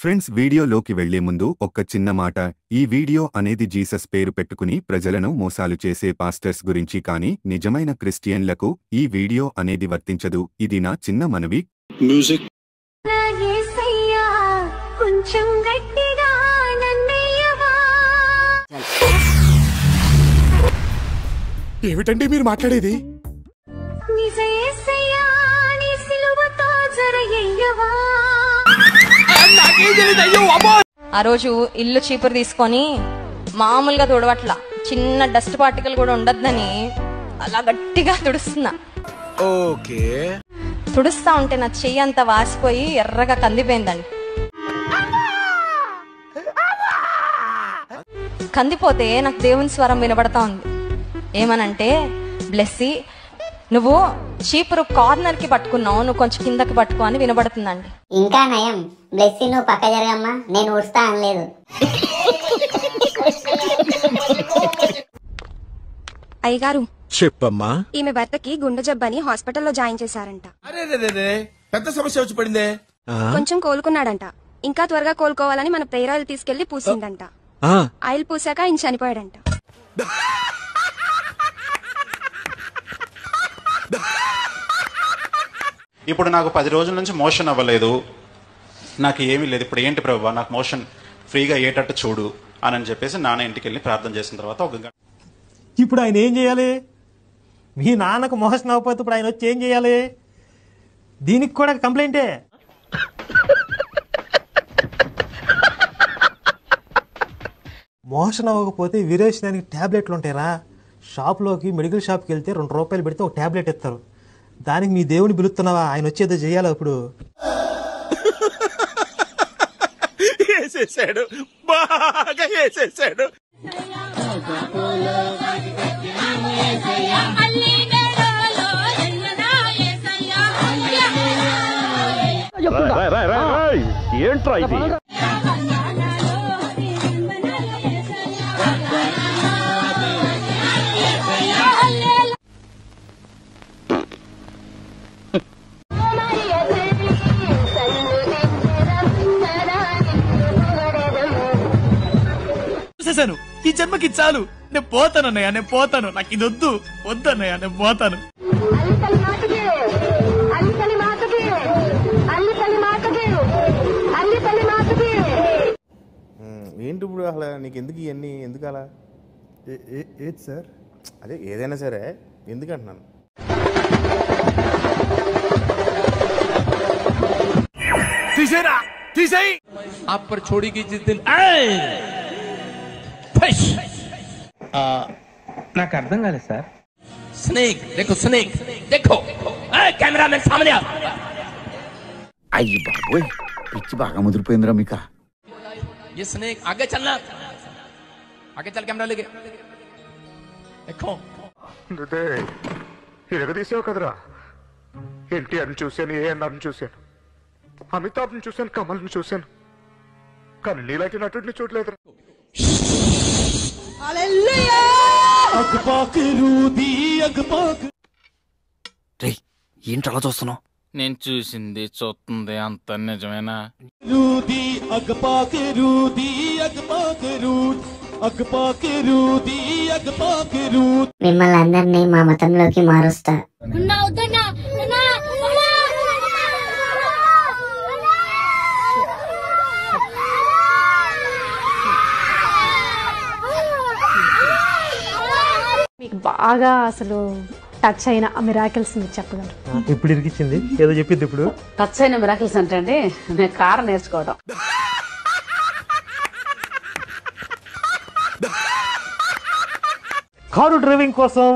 Friends, వీడియోలోకి వెళ్లే ముందు ఒక్క చిన్న మాట. ఈ వీడియో అనేది జీసస్ పేరు పెట్టుకుని ప్రజలను మోసాలు చేసే పాస్టర్స్ గురించి కానీ నిజమైన క్రిస్టియన్లకు ఈ వీడియో అనేది వర్తించదు. ఇది నా చిన్న మనవి. మ్యూజిక్. ఏమిటండి మీరు మాట్లాడేది? ఆ రోజు ఇల్లు చీపురు తీసుకొని మామూలుగా తుడవట్ల, చిన్న డస్ట్ పార్టికల్ కూడా ఉండద్దని అలా గట్టిగా తుడుస్తున్నా. తుడుస్తా ఉంటే నా చెయ్యి అంతా వాసిపోయి ఎర్రగా కందిపోయిందండి. కందిపోతే నాకు దేవుని స్వరం వినబడతా ఉంది. ఏమనంటే, బ్లెస్సీ, నువ్వు చీపురు కార్నర్ కి పట్టుకున్నావు, నువ్వు కొంచెం కిందకి పట్టుకో అని వినబడుతుందండి. ఇంకా నయం, బ్లెస్సీ నువ్వు పక్క జరగమ్మా, నేను ఊడుస్తా అనలేదు. అయ్యగారు చెప్పమ్మా. ఈమె భర్తకి గుండె జబ్బని హాస్పిటల్లో జాయిన్ చేశారంట. పెద్ద సమస్య వచ్చి పడిందే. కొంచెం కోలుకున్నాడంట. ఇంకా త్వరగా కోలుకోవాలని మన ప్రేరాలు తీసుకెళ్లి పూసిందంట. ఆయిల్ పూసాక ఆయన చనిపోయాడంట. ఇప్పుడు నాకు 10 రోజుల నుంచి మోషన్ అవ్వలేదు, నాకు ఏమీ లేదు. ఇప్పుడు ఏంటి ప్రభువా, నాకు మోషన్ ఫ్రీగా అయ్యేటట్టు చూడు అని చెప్పేసి నాన్న ఇంటికి వెళ్ళి ప్రార్థన చేసిన తర్వాత ఒక గంట. ఇప్పుడు ఆయన ఏం చేయాలి? మీ నాన్నకు మోషన్ అవ్వకపోతే ఇప్పుడు ఆయన వచ్చి ఏం చేయాలి? దీనికి కూడా కంప్లైంటే. మోషన్ అవ్వకపోతే విరేచనానికి ట్యాబ్లెట్లు ఉంటాయిరా. షాప్లోకి మెడికల్ షాప్కి వెళ్తే 2 రూపాయలు పెడితే ఒక ట్యాబ్లెట్ ఇస్తారు. దానికి మీ దేవుని పిలుస్తున్నావా? ఆయన వచ్చేదో చెయ్యాలి. అప్పుడు వేసేసాడు, బాగా వేసేసాడు. ఏంట్రా ఇది? ఈ జన్మకి చాలు, నేను పోతానన్నయ్య, నేను పోతాను, నాకు ఇది వద్దు, వద్దన్నయ్య, నేను పోతాను. ఏంటి ఇప్పుడు అసలు నీకు ఎందుకు ఇవన్నీ? ఎందుకు అలా? ఏది సార్? అదే ఏదైనా సరే ఎందుకంటున్నాను. తీసేరా, తీసేయి. అప్పుడు చోడీకి నాకు అర్థం కాలేదు సార్. స్నేక్ देखो, స్నేక్ देखो, కెమెరామెన్ సామనే. అయ్యి బాబోయ్, పిచ్చి బాగా ముదిరిపోయిందిరా మీకా. ये स्नेक आगे चलना, आगे चल, कैमरा लेके देखो. తీసావు కదరా. ఎన్టీఆర్ని చూశాను, ఏఎన్ఆర్ని చూశాను, అమితాబ్ని చూశాను, కమల్ని చూశాను, కానీ నీలాంటి నటుడిని చూడలేదురా. ఏంటి అలా చూస్తున్నావు? నేను చూసింది చూస్తుంది అంత నిజమేనా? మిమ్మల్ని అందరినీ మా మతంలోకి మారుస్తా. మీకు బాగా అసలు టచ్ అయిన మిరాకిల్స్ మీరు చెప్పగలరు? ఇప్పుడు ఇరికిచ్చింది ఏదో చెప్పింది. ఇప్పుడు టచ్ అయిన మిరాకిల్స్ అంటే అండి, నేను కారు నేర్చుకోవడం. కారు డ్రైవింగ్ కోసం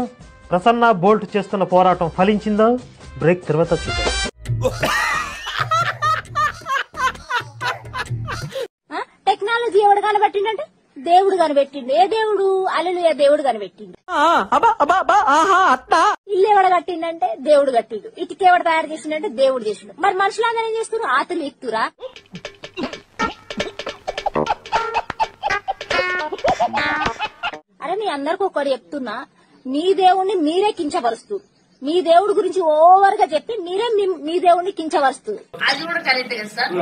ప్రసన్న బోల్ట్ చేస్తున్న పోరాటం ఫలించిందో? బ్రేక్ తర్వాత చూద్దాం. టెక్నాలజీ ఎవడు కనిపెట్టిండంటే దేవుడు కనిపెట్టిండు. ఏ దేవుడు? హల్లెలూయా, దేవుడు కనిపెట్టిండు. ఇల్లు ఎవడు కట్టిండంటే దేవుడు కట్టిండు. ఇటుక ఎవడు తయారు చేసిండంటే దేవుడు చేసిండు. మరి మనుషులందరూ ఏం చేస్తున్నారు? ఆతులు ఎక్కుతురా? అరే, మీ అందరికి ఒకటి చెప్తున్నా, మీ దేవుణ్ణి మీరే కించపరుస్తూ, మీ దేవుడి గురించి ఓవర్ గా చెప్పి మీరే మీ దేవుణ్ణి కించపరుస్తూ. అది కూడా కరెక్ట్ కదా సార్.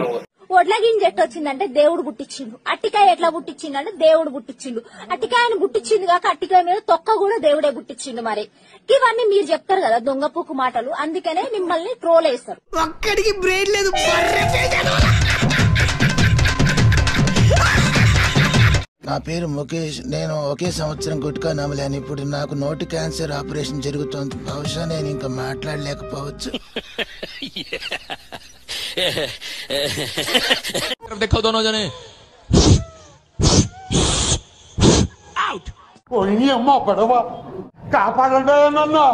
ఒడ్ల గింజ ఎట్టు వచ్చిందంటే దేవుడు పుట్టించిండు. అట్టికాయ ఎట్లా పుట్టించిండు అంటే దేవుడు పుట్టించిండు. అట్టికాయను పుట్టించింది కాక అట్టికాయ మీద తొక్క కూడా దేవుడే పుట్టించిండు. మరి ఇవన్నీ మీరు చెప్తారు కదా దొంగ పూకు మాటలు, అందుకనే మిమ్మల్ని ట్రోల్ వేస్తారు. ఒక్కడికి బ్రెయిన్ లేదు. నా పేరు ముఖేష్. నేను ఒకే సంవత్సరం గుట్కా నమ్మలేను. ఇప్పుడు నాకు నోటి క్యాన్సర్ ఆపరేషన్ జరుగుతోంది. బహుశా నేను ఇంకా మాట్లాడలేకపోవచ్చు. देखो दोनों जने आउट कोई अम्मा पड़वा कापाडंడి నన్ను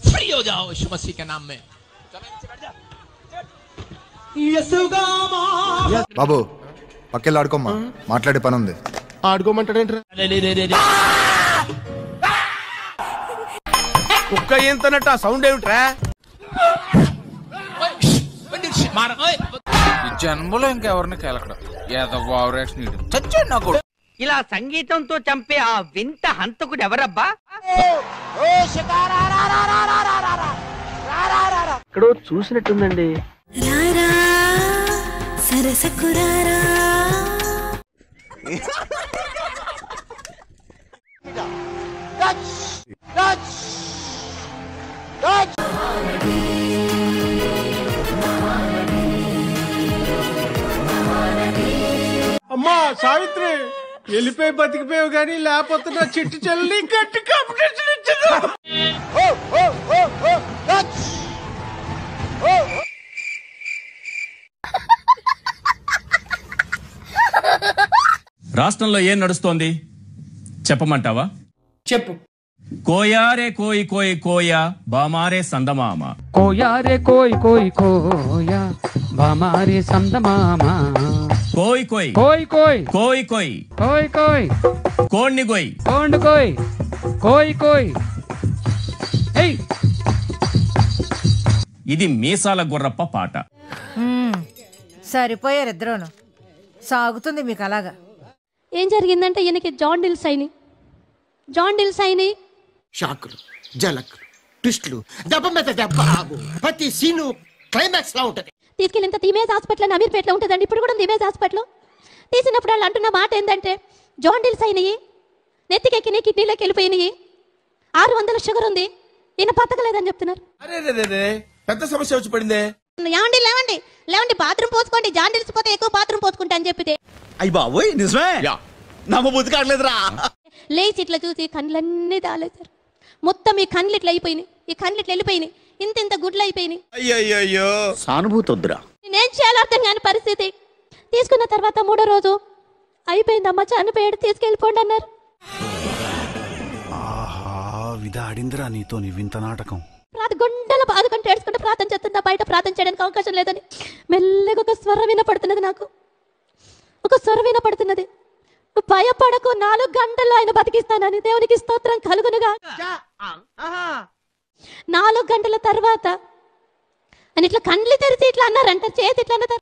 फ्री हो जाओ यीशु मसीह के नाम में. బాబు పక్కెళ్ళి ఆడుకోమ్మా, మాట్లాడే పని ఉంది. ఆడుకోమంటాడేంట్రా? కుక్క ఏంతనట్టు ఆ సౌండ్ ఏమిట్రా? జన్మలో ఇంకెవరిని కేలకడం ఏదో ఓవరాక్షన్ చచ్చాడు నాకు. ఇలా సంగీతంతో చంపే ఆ వింత హంతకుడు ఎవరబ్బా? ఎక్కడో చూసినట్టుందండి. సరసకురారా అమ్మా సావిత్రి, వెళ్ళిపోయి బతికిపోయావు కానీ లేకపోతే నా చిట్టు చెల్లి గట్టి కాంపిటీషన్ ఇచ్చింది. రాష్ట్రంలో ఏం నడుస్తోంది చెప్పమంటావా? చెప్పు. కోయారే కోయి కోయి కోయా బామారే సందమామ. కోయారే కోయి కోయి కోయా బామారే సందమామ. కోయి కోయి కోయి కోయి కోయి కోయి కోయి కోయి కోణ్ణి కోయి కోండు కోయి కోయి కోయి. ఇది మీసాల గుర్రప్ప పాట. సరిపోయారు ఇద్దరును. సాగుతుంది మీకు అలాగా. ఏం జరిగిందంటే ఈయనకి జాండిల్స్ అయినాయి. షాకులు, జలకులు, ట్విస్టులు, దెబ్బ మీద దెబ్బ, ప్రతి సీను క్లైమాక్స్ లా ఉంటది. తీసుకెళ్ళినంత దిమేజ్ హాస్పిటల్ అని అమీర్పేటలో ఉంటుందండి. ఇప్పుడు కూడా దిమేజ్ హాస్పిటల్ తీసినప్పుడు వాళ్ళు అంటున్న మాట ఏంటంటే జాండిల్స్ అయినాయి, నెత్తికెక్కినాయి, కిడ్నీలోకి వెళ్ళిపోయినాయి, 600 షుగర్ ఉంది, ఈయన బతకలేదని చెప్తున్నారు. పెద్ద సమస్య వచ్చి పడిందే. లేవండి లేవండి లేవండి, బాత్రూమ్ పోసుకోండి, జాండిల్స్ పోతే ఎక్కువ బాత్రూమ్ పోసుకుంటా అని చెప్పితే అయ్యి బాబోయ్ నిజమే నమ్మబుద్ధి కావట్లేదురా. లేచి ఇట్లా చూసి కళ్ళన్నీ తాలేశారు. మొత్తం ఈ కళ్ళు ఇట్లా అయిపోయినాయి, ఈ కళ్ళు ఇట్లా వెళ్ళిపోయినాయి, ఇంత గుడ్లు అయిపోయినాయి. అయ్యో సానుభూతి వద్దురా. నేను చేయాలి అర్థం కాని పరిస్థితి. తీసుకున్న తర్వాత 3వ రోజు అయిపోయిందమ్మా, చనిపోయాడు, తీసుకెళ్ళిపోండి అన్నారు. విధాడిందిరా నీతో నీ వింత నాటకం. గుండెలో బాదుకుంటూ ఏడ్చుకుంటూ ప్రార్థన చేస్తుందా, బయట ప్రార్థన చేయడానికి అవకాశం లేదని. మెల్లగా ఒక స్వరం వినపడుతున్నది, నాకు ఒక స్వరం వినపడుతున్నది, నువ్వు భయపడకు, 4 గంటల్లో ఆయన బతికిస్తానని. దేవునికి స్తోత్రం కలుగునుగా. 4 గంటల తర్వాత అని ఇట్లా కండ్లు తెరిచి ఇట్లా అన్నారంట, చేతి ఇట్లా అన్నారు.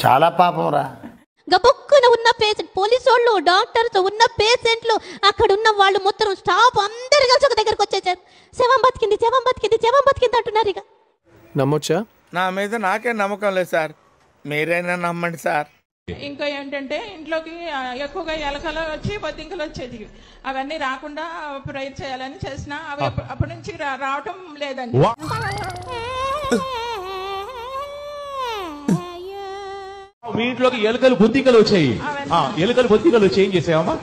చాలా పాపం రా. గబుక్కున ఉన్న పేషెంట్, పోలీసు వాళ్ళు, డాక్టర్స్, ఉన్న పేషెంట్లు, అక్కడ ఉన్న వాళ్ళు మొత్తం స్టాఫ్ అందరు కలిసి ఒక దగ్గరకు వచ్చేసారు. శవం బతికింది, శవం బతికింది, శవం బతికింది అంటున్నారు. ఇక నమ్మొచ్చా? నా మీద నాకే నమ్మకం లేదు సార్, మీరైనా నమ్మండి సార్. ఇంకా ఏంటంటే ఇంట్లోకి ఎక్కువగా ఎలకలు వచ్చి బొద్దింకలు వచ్చేది, అవన్నీ రాకుండా ప్రేయర్ చేయాలని చేసిన, అవి అప్పటి నుంచి రావటం లేదండి. మీ ఇంట్లోకి ఎలుకలు బొద్దింకలు వచ్చాయి, ఎలుకలు బొద్దింకలు వచ్చి ఏం చేసావమ్మా?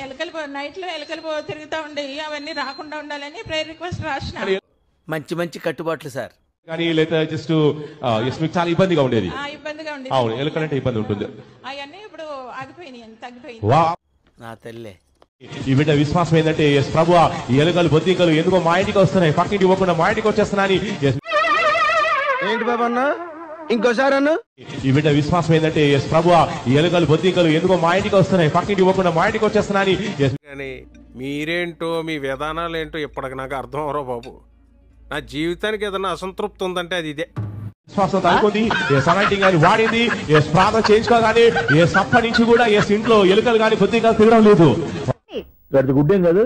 ఎలకలు నైట్ లో ఎలకలు తిరుగుతూ ఉండేవి, అవన్నీ రాకుండా ఉండాలని ప్రేయర్ రిక్వెస్ట్ రాసిన. మంచి మంచి కట్టుబాట్లు సార్. కానీ లేదా జస్ట్ మీకు చాలా ఇబ్బందిగా ఉండేది. ఇబ్బందిగా ఉండేది. అవును, ఎలుకలంటే ఇబ్బంది ఉంటుంది. అవన్నీ ఇప్పుడు ఆగిపోయినాయి, తగ్గిపోయింది. నా తల్లే. ఈ బిడ్డ విశ్వాసం ఏంటంటే ఎస్ ప్రభు, ఈ ఎలుకలు బొద్దింకలు ఎందుకో మా ఇంటికి వస్తున్నాయి, పక్కింటి ఇవ్వకుండా మా ఇంటికి వచ్చేస్తున్నాయి. ఏంటి బాబా అన్న, ఇంకోసారి అన్న. ఈ బిడ్డ విశ్వాసం ఏంటంటే ఎస్ ప్రభు, ఈ ఎలుకలు బొద్దింకలు ఎందుకో మా ఇంటికి వస్తున్నాయి, పక్కింటి ఇవ్వకుండా మా ఇంటికి వచ్చేస్తున్నాయి. మీరేంటో మీ విధానాలు ఏంటో ఇప్పటికి నాకు అర్థం అవరో బాబు. నా జీవితానికి ఏదైనా అసంతృప్తి ఉందంటే అది ఇదే. విశ్వాసం తగ్గుతుంది, సమైటింగ్ కానీ వాడింది, ప్రార్థన చేయించుకోగానే సప్ప నుంచి కూడా ఇంట్లో ఎలుకలు కానీ బొద్దింకలు తిరగడం లేదు. గుడ్డేం కాదు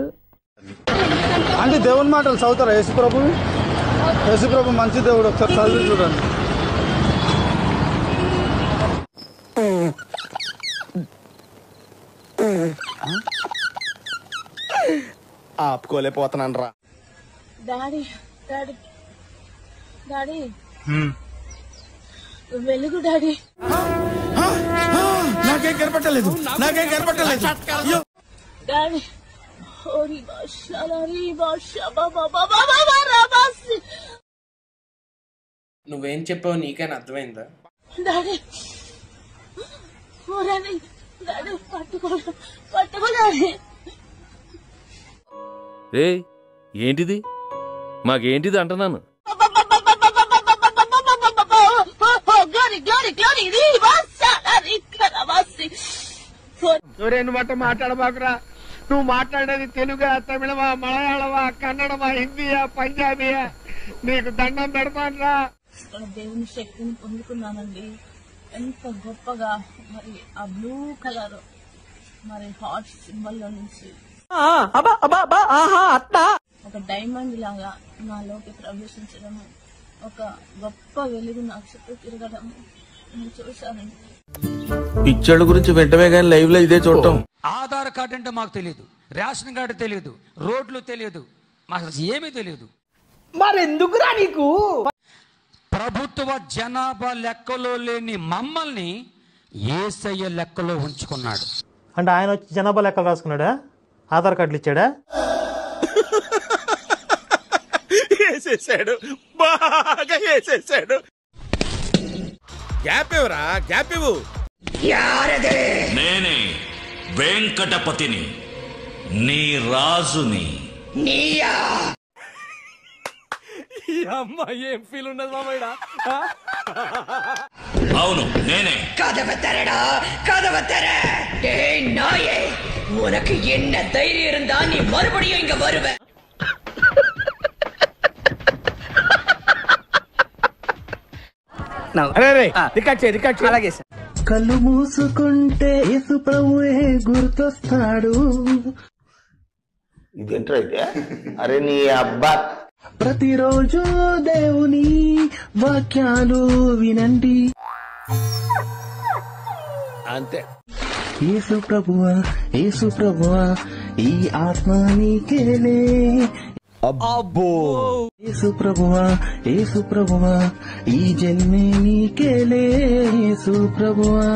అంటే దేవుని మాటలు చదువుతారా? యేసుప్రభు మంచి దేవుడు, ఒకసారి చదివి చూడండి. ఆపుకోలేకపోతున్నాను రా. డాడీ డాడీ డాడీ వెలుగు డాడీ. నాకేం కనపట్టలేదు, నాకేం కనపట్టలేదు. డాడీ ఓరి బాషాలరి బాషా బాబా బాబా బాబా రాబాసి. నువ్వేం చెప్పావు నీకైనా అర్థమైందా? డాడీ ఓరని డాడీ పట్టుకో డాడీ. రే ఏంటిది, మాకేంటిది అంటున్నాను. నువ్వు మాట మాట్లాడబాకురా. నువ్వు మాట్లాడేది తెలుగా, తమిళమా, మలయాళమా, కన్నడమా, హిందీయా, పంజాబీయా? నీకు దండం పెడతాను రా. దేవుని శక్తిని పొందుకున్నానండి. ఎంత గొప్పగా మరి ఆ బ్లూ కలర్ మరి హార్ట్ సింబల్ లో నుంచి ఒక డైమండ్ లాగా నాలోకి ప్రవేశించడం, ఒక గొప్ప వెలుగు నా చుట్టూ తిరగడం నేను చూశానండి. పిచ్చోళ్ళ గురించి వెంటనే కానీ లైవ్ లో ఇదే చూడటం. ఆధార్ కార్డు అంటే మాకు తెలియదు, రేషన్ కార్డు తెలియదు, రోడ్లు తెలియదు, మాకు ఏమీ తెలియదు. మరెందుకురా నీకు? ప్రభుత్వ జనాభా లెక్కలో లేని మమ్మల్ని యేసయ్య లెక్కలో ఉంచుకున్నాడు. అంటే ఆయన వచ్చి జనాభా లెక్కలు రాసుకున్నాడా? ఆధార్ కార్డులు ఇచ్చాడా? వేసేసాడు, బాగా వేసేసాడు. గ్యాప్ ఇవ్వరా, గ్యాప్ ఇవ్వు. నేనే వెంకటపతిని, నీ రాజుని. ఈ అమ్మాయి ఏం ఫీల్ ఉన్నది మామయ్య? అవును నేనే. கதவத்தரடா கதவத்தர. டேய் நாயே, உனக்கு என்ன தைரியம் இருந்தா நீ மறுபடியும் இங்க வருவ? అలాగే సార్. కళ్ళు మూసుకుంటే యేసు ప్రభువే గుర్తొస్తాడు. ఇదేంట్రా అయితే? అరే నీ అబ్బా, ప్రతిరోజు దేవుని వాక్యాలు వినండి. అంతే. యేసు ప్రభువా, యేసు ప్రభువా, ఈ ఆత్మ నీకేలే. అబ్బో. యేసు ప్రభువా, యేసు ప్రభువా, ఈ జన్మే నీకేలే. యేసు ప్రభువా.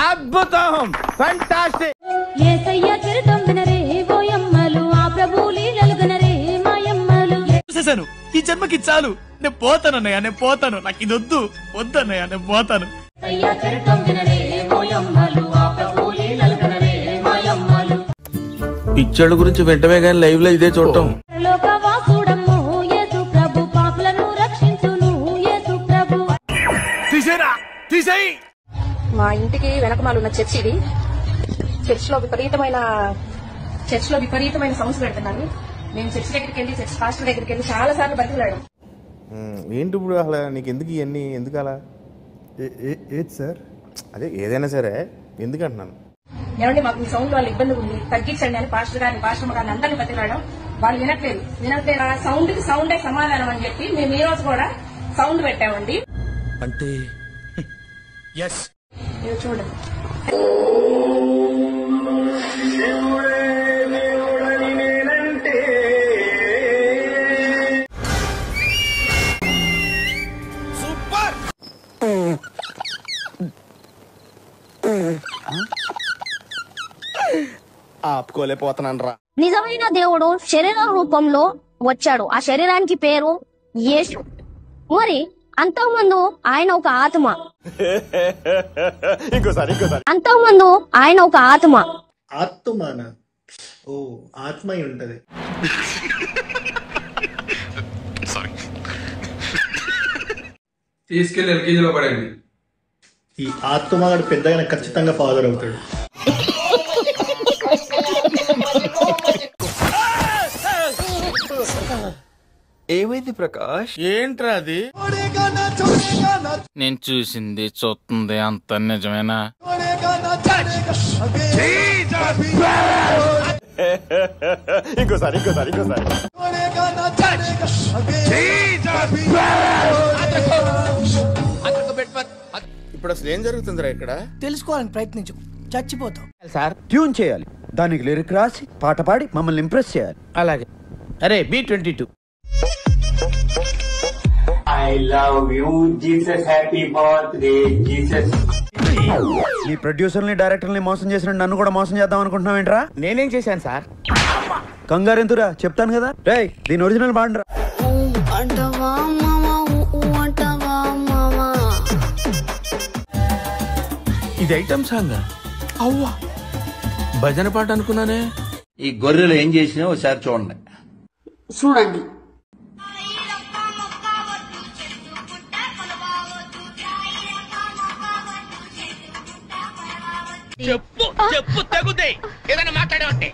అద్భుతం, ఫ్యాంటాస్టిక్. యేసయ్య చరితం వినరే ఓయమ్మలు, ఆ ప్రభు లీలలు వినరే మాయమ్మలు. చూసేశాను, ఈ జన్మకి చాలు. నేను పోతాను అన్నయ్య, నేను పోతాను. నాకు ఇది వద్దు, వద్దన్నయ్య, నేను పోతాను. యేసయ్య చరితం వినరే ఓయమ్మలు, ఆ ప్రభు లీలలు వినరే మాయమ్మలు. పిచ్చోళ్ళ గురించి వెంటనే కానీ లైవ్ లో ఇదే చూడటం. లోకవాసుడమ్ము యేసు ప్రభు, పాపులను రక్షించును యేసు ప్రభు. తీసేరా, తీసేయి. మా ఇంటికి వెనకమాల ఉన్న చర్చి ఇది. చర్చిలో విపరీతమైన సౌండ్స్ పెడుతున్నారు. మేము చర్చి దగ్గరికి వెళ్ళి, చర్చి పాస్టర్ దగ్గరికి వెళ్ళి చాలా సార్లు బతిలాడు. ఏంటి ఇప్పుడు అసలు నీకు ఎందుకు ఇవన్నీ, ఎందుకు అలా? ఏది సార్? అదే ఏదైనా సరే ఎందుకు అంటున్నాను. ఏమంటే మాకు ఈ సౌండ్ వల్ల ఇబ్బంది ఉంది, తగ్గించండి అని పాస్టర్ గారిని, పాస్టర్ గారిని అందరినీ బతిలాడడం. వాళ్ళు వినట్లేదు. ఆ సౌండ్ కి సౌండే సమాధానం అని చెప్పి మేము ఈ రోజు కూడా సౌండ్ పెట్టామండి. అంటే చూడండి. సూపర్. ఆపుకోలేకపోతున్నాను రా. నిజమైన దేవుడు శరీర రూపంలో వచ్చాడు. ఆ శరీరానికి పేరు యేసు. మరి అంతకుముందు ఆయన ఒక ఆత్మ. అంతకుముందు ఆయన ఒక ఆత్మ. ఆత్మనా? ఓ, ఆత్మ ఉంటది. తీసుకెళ్లి ఎల్కేజీలో పడండి. ఈ ఆత్మగాడు పెద్దగా ఖచ్చితంగా ఫాదర్ అవుతాడు. ఏమైంది ప్రకాష్? ఏంట్రా అది? నేను చూసింది చూస్తుంది అంత నిజమేనా? ఇంకోసారి. ఇప్పుడు అసలు ఏం జరుగుతుందిరా ఇక్కడ? తెలుసుకోవాలని ప్రయత్నించు, చచ్చిపోతావు. సార్ ట్యూన్ చేయాలి. దానికి లిరిక్ రాసి పాట పాడి మమ్మల్ని ఇంప్రెస్ చేయాలి. అలాగే. అరే B22 I love you Jesus, happy birthday Jesus. నీ ప్రొడ్యూసర్ని డైరెక్టర్ని మోసం చేసిన నన్ను కూడా మోసం చేద్దాం అనుకుంటున్నావు ఏంట్రా? నేనేం చేశాను సార్? కంగారు ఎంతురా చెప్తాను కదా. రేయ్ దీని ఒరిజినల్ పాడరా. ఇది ఐటమ్ సాంగ్. అవ్వా భజన పాట అనుకున్నానే. ఈ గొర్రెలు ఏం చేసినా ఒకసారి చూడండి. చెప్పు చెప్పు తగుదే ఏదైనా మాట్లాడే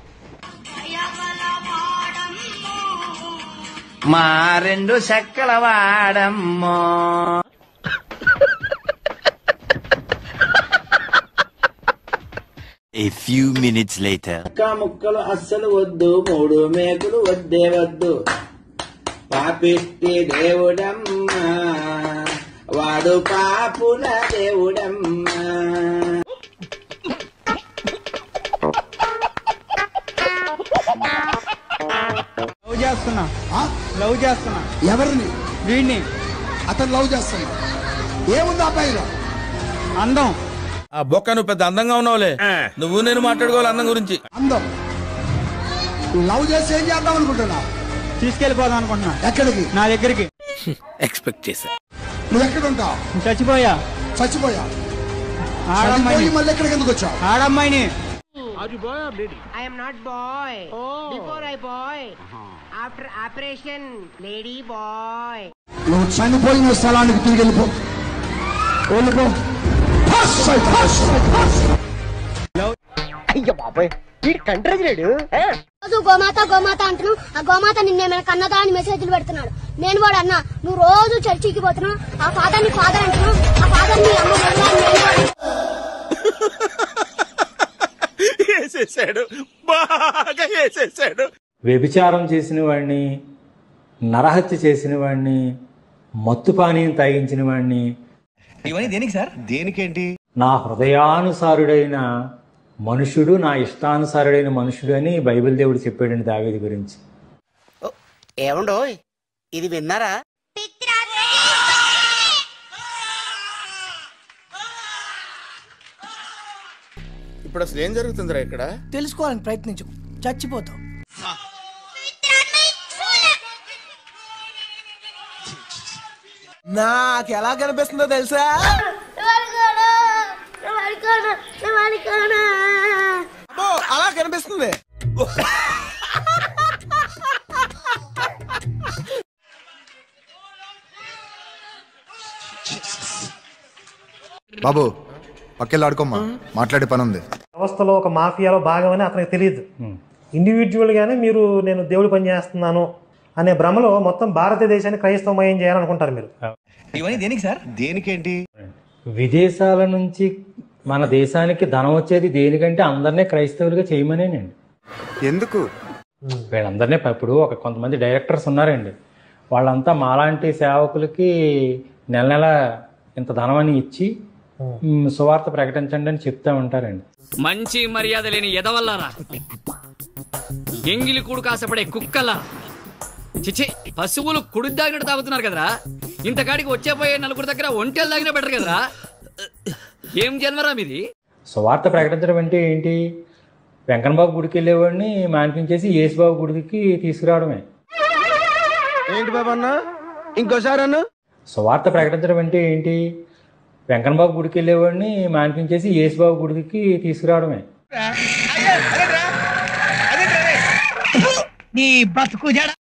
మా రెండు చెక్కల వాడమ్మో. A few minutes later. ముక్కలు అస్సలు వద్దు, 3 మేకులు వద్దే వద్దు. పాపిష్టి దేవుడమ్మా, వాడు పాపుల దేవుడమ్మా. లవ్ చేస్తున్నా ఎవరిని? వీడిని. అతను లవ్ చేస్తున్నా. ఏముంది అబ్బాయిలో? అందం. ఆ బొక్క నువ్వు పెద్ద అందంగా ఉన్నావులే. నువ్వు నేను మాట్లాడుకోవాలి అందం గురించి. అందం లవ్ చేసి ఏం చేద్దాం అనుకుంటున్నా? తీసుకెళ్ళిపోదాం అనుకుంటున్నా. ఎక్కడికి? నా దగ్గరికి. ఎక్స్పెక్ట్ చేశా. నువ్వు ఎక్కడ ఉంటావు? చచ్చిపోయా. ఆడమ్మాయి మళ్ళీ ఎక్కడికి ఎందుకు వచ్చావు? ఆడమ్మాయిని. Are you boy or lady? I am not boy. Oh. Before I boy. After operation, lady boy. నువ్వు చనిపోయిన స్థలానికి తిరిగి వెళ్ళిపో. అయ్యో బాబాయ్ వీడు కంట్రీ లేడు. గోమాత గోమాత అంటున్నావు. ఆ గోమాత నిన్నేమైనా కన్నదా అని మెసేజ్లు పెడుతున్నాడు. నేను కూడా అన్నా నువ్వు రోజు చర్చికి పోతున్నావు. ఆ ఫాదర్ ని ఫాదర్ అంటున్నావు. ఆ ఫాదర్ ని అమ్మ వేసేసాడు, బాగా వేసేసాడు. వ్యభిచారం చేసిన వాడిని, నరహత్య చేసిన వాడిని, మత్తు పానీయం తాగించిన వాడిని. ఇవన్నీ దేనికి సార్? దేనికేంటి? నా హృదయానుసారుడైన మనుషుడు, నా ఇష్టానుసారుడైన మనుషుడు అని బైబిల్ దేవుడు చెప్పాడండి దావీదు గురించి. ఏమండో ఇది విన్నారా? ఇప్పుడు అసలు ఏం జరుగుతుందిరా ఇక్కడ? తెలుసుకోవాలని ప్రయత్నించు, చచ్చిపోతావు. నాకు ఎలా కనిపిస్తుందో తెలుసా? అలా కనిపిస్తుంది. బాబు పక్కెళ్ళి ఆడుకోమ్మా, మాట్లాడే పని ఉంది. వ్యవస్థలో ఒక మాఫియాలో భాగమని అతనికి తెలియదు. ఇండివిజువల్గానే మీరు నేను దేవుడి పని చేస్తున్నాను అనే భ్రమలో మొత్తం భారతదేశాన్ని క్రైస్తవమయం చేయాలనుకుంటారు మీరు. ఇవన్నీ దేనికి సార్? దేనికేంటి? విదేశాల నుంచి మన దేశానికి ధనం వచ్చేది దేనికంటే అందరినీ క్రైస్తవులుగా చేయమనేనండి. ఎందుకు? వీళ్ళందరినీ ఇప్పుడు కొంతమంది డైరెక్టర్స్ ఉన్నారండి, వాళ్ళంతా మాలాంటి సేవకులకి నెల నెల ఇంత ధనం అని ఇచ్చి సువార్త ప్రకటించండి అని చెప్తా ఉంటారండి. మంచి మర్యాద లేని ఎదవల్లారా, ఎంగిలి కూడు కాసపడే కుక్కలా, చిచి పశువులు కుడి దాగినట్టు తాగుతున్నారు కదరా. ఇంతకాడికి వచ్చేపోయే నలుగురు దగ్గర ఒంటెలు తాగినా బెటర్ కదరా. ఏం జన్మరా మీది? సువార్త ప్రకటించడం అంటే ఏంటి? వెంకన్నబాబు గుడికి వెళ్ళేవాడిని మాన్పించేసి యేసుబాబు గుడికి తీసుకురావడమే. ఏంటి బాబు అన్న ఇంకోసారి అన్న? సువార్త ప్రకటించడం అంటే ఏంటి? వెంకన్నబాబు గుడికి వెళ్ళేవాడిని మాన్పించేసి యేసుబాబు గుడికి తీసుకురావడమే.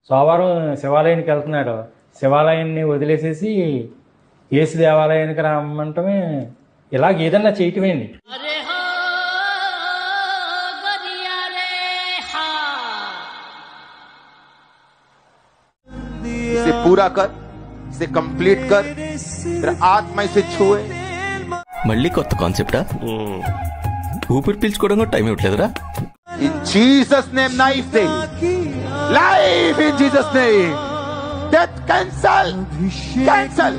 సోమవారం శివాలయానికి వెళ్తున్నాడు, శివాలయాన్ని వదిలేసేసి యేసు దేవాలయానికి రమ్మంటమే. ఇలాగ ఏదన్నా చేయటమేండి. इसे पूरा कर, इसे कंप्लीट कर, तेरा आत्मा इसे छुए. మళ్ళీ కొత్త కాన్సెప్టా? ఊపిరి పీల్చుకోవడం కూడా time ఇవ్వట్లేదురా. In Jesus name knife day, life in Jesus name, death cancel, cancel.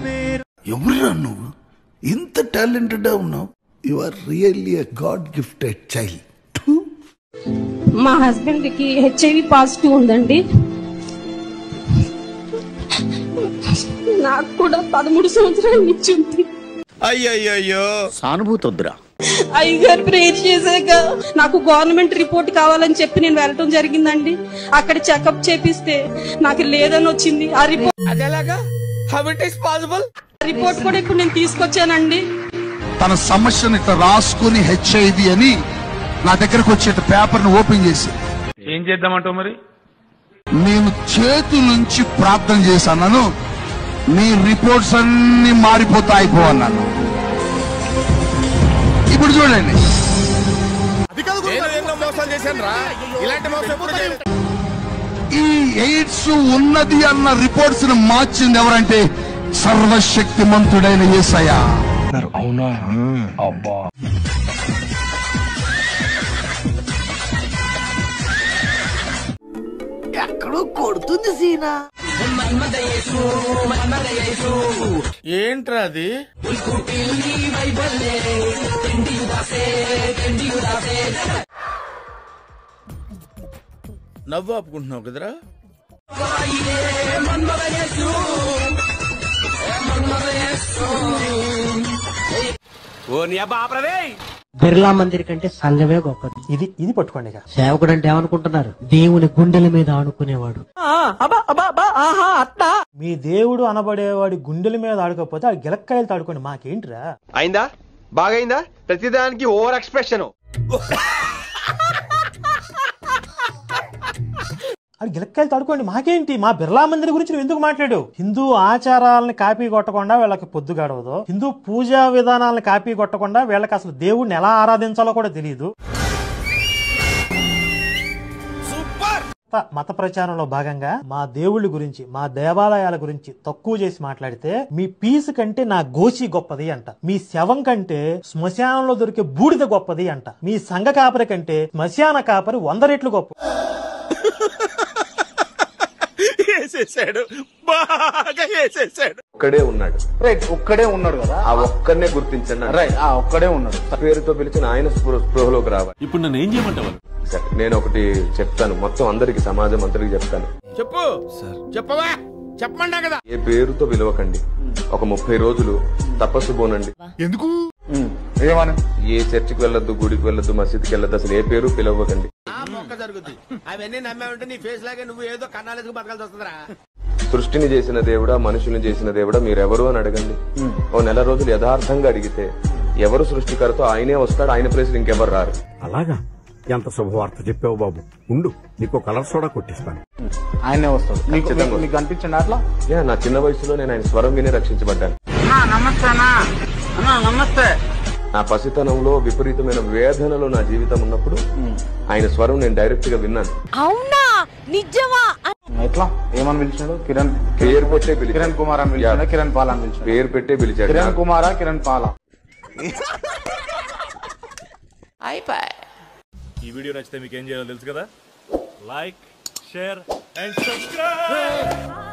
ఎవరురా నువ్వు? ఇంత టాలెంటెడ్ ఉన్నావు. You are really a god gifted child. మా హస్బెండ్ కి హెచ్ఐవి పాజిటివ్ ఉందండి. నాకు కూడా 13 సంవత్సరాల నుంచి ఉంది. అయ్యయ్యో సానుభూతి వద్దురా. అయ్యగారు ప్రేయర్ చేశాక నాకు గవర్నమెంట్ రిపోర్ట్ కావాలని చెప్పి నేను వెళ్ళటం జరిగిందండి. అక్కడ చెకప్ చేపిస్తే నాకు లేదని వచ్చింది. ఆ రిపోర్ట్ కూడా ఇప్పుడు నేను తీసుకొచ్చానండి. తన సమస్యను ఇట్లా రాసుకుని హెచ్ఐవి అని నా దగ్గరకు వచ్చే పేపర్ ను ఓపెన్ చేసి ఏం చేద్దామంటావు మరి? నేను చేతులుంచి ప్రార్థన చేశాను. నీ రిపోర్ట్స్ అన్ని మారిపోతాయిపోన్నాను. ఇప్పుడు చూడండి, ఈ ఎయిడ్స్ ఉన్నది అన్న రిపోర్ట్స్ ను మార్చింది ఎవరంటే సర్వశక్తిమంతుడైన యేసయ్య. అవునా? అబ్బా, ఎక్కడో కొడుతుంది సీనా. ఏంట్రా అది? నవ్వు ఆపుకుంటున్నావు కదరా? బిర్లా మందిర్ కంటే సంఘమే గొప్పది. ఇది పట్టుకోండి. సేవకుడు అంటే ఏమనుకుంటున్నారు? దేవుని గుండెల మీద ఆనుకునేవాడు. మీ దేవుడు అనబడేవాడి గుండెల మీద ఆడుకోకపోతే ఆ గిలక్కాయలతో ఆడుకోండి, మాకేంటిరా? అయిందా? బాగైందా? ప్రతిదానికి ఓవర్ ఎక్స్ప్రెషన్. అది గిలక్కాయలతో ఆడుకోండి, మాకేంటి? మా బిర్లా మందిర్ గురించి నువ్వు ఎందుకు మాట్లాడు? హిందూ ఆచారాలను కాపీ కొట్టకుండా వీళ్ళకి పొద్దు గడవదు. హిందూ పూజా విధానాలను కాపీ కొట్టకుండా వీళ్ళకి అసలు దేవుడిని ఎలా ఆరాధించాలో కూడా తెలియదు. మత ప్రచారంలో భాగంగా మా దేవుళ్ళ గురించి, మా దేవాలయాల గురించి తక్కువ చేసి మాట్లాడితే మీ పీస్ కంటే నా గోచి గొప్పది అంట. మీ శవం కంటే శ్మశానంలో దొరికే బూడిద గొప్పది అంట. మీ సంఘ కాపరి కంటే శ్మశాన కాపరి 100 రెట్లు గొప్ప. ఒక్కడే ఉన్నాడు. రైట్, ఒక్కడే ఉన్నాడు కదా. ఆ ఒక్కడనే గుర్తించండి. రైట్, ఆ ఒక్కడే ఉన్నాడు. పేరుతో పిలిచిన ఆయన స్పృహలోకి రావాలి. ఇప్పుడు నన్ను ఏం చేయమంటావు? సరే, నేను ఒకటి చెప్తాను, మొత్తం అందరికి, సమాజం అందరికి చెప్తాను. చెప్పు సార్. చెప్పవా? చెప్పమంటా కదా. ఏ పేరుతో పిలవకండి. ఒక 30 రోజులు తపస్సు పోనండి. ఎందుకు? ఏమని? ఏ చర్చికి వెళ్ళొద్దు, గుడికి వెళ్ళొద్దు, మసీద్కి వెళ్ళొద్దు, అసలు ఏ పేరు పిలవకండి. జరుగుద్ది. అవన్నీ నమ్మే ఉంటే నీ ఫేస్ లాగే నువ్వు ఏదో కన్నాలేసుకు బతకాల్సి వస్తుందిరా. సృష్టిని చేసిన దేవుడా, మనుషుల్ని చేసిన దేవుడా, మీరెవరు అని అడగండి. ఓ నెల రోజులు యథార్థంగా అడిగితే ఎవరు సృష్టికర్తో ఆయనే వస్తాడు. ఆయన ప్లేస్ ఇంకెవరు రారు. అలాగా? ఎంత శుభవార్త చెప్పావు బాబు. ఉండు, నీకు కలర్ సోడా కొట్టిస్తాను. ఆయనే వస్తాడు. మీకు అనిపించండి అట్లా? నా చిన్న వయసులో నేను ఆయన స్వరం విని రక్షించబడ్డాను. నమస్తే. నా పసితనంలో విపరీతమైన వేదనలో నా జీవితం ఉన్నప్పుడు ఆయన స్వరం నేను డైరెక్ట్ గా విన్నాను. అవునా? నిజమా? ఎట్లా? ఏమని పిలిచాడు? కిరణ్. పేరు పెట్టే పిలిచాడు. కిరణ్ కుమార్ అని పిలిచాడు. కిరణ్ పాల్ అని పిలిచాడు. పేరు పెట్టే పిలిచాడు. కిరణ్ కుమారా, కిరణ్ పాలా. ఈ వీడియో నచ్చితే మీకు ఏం చేయాలో తెలుసు కదా. Like, share and subscribe.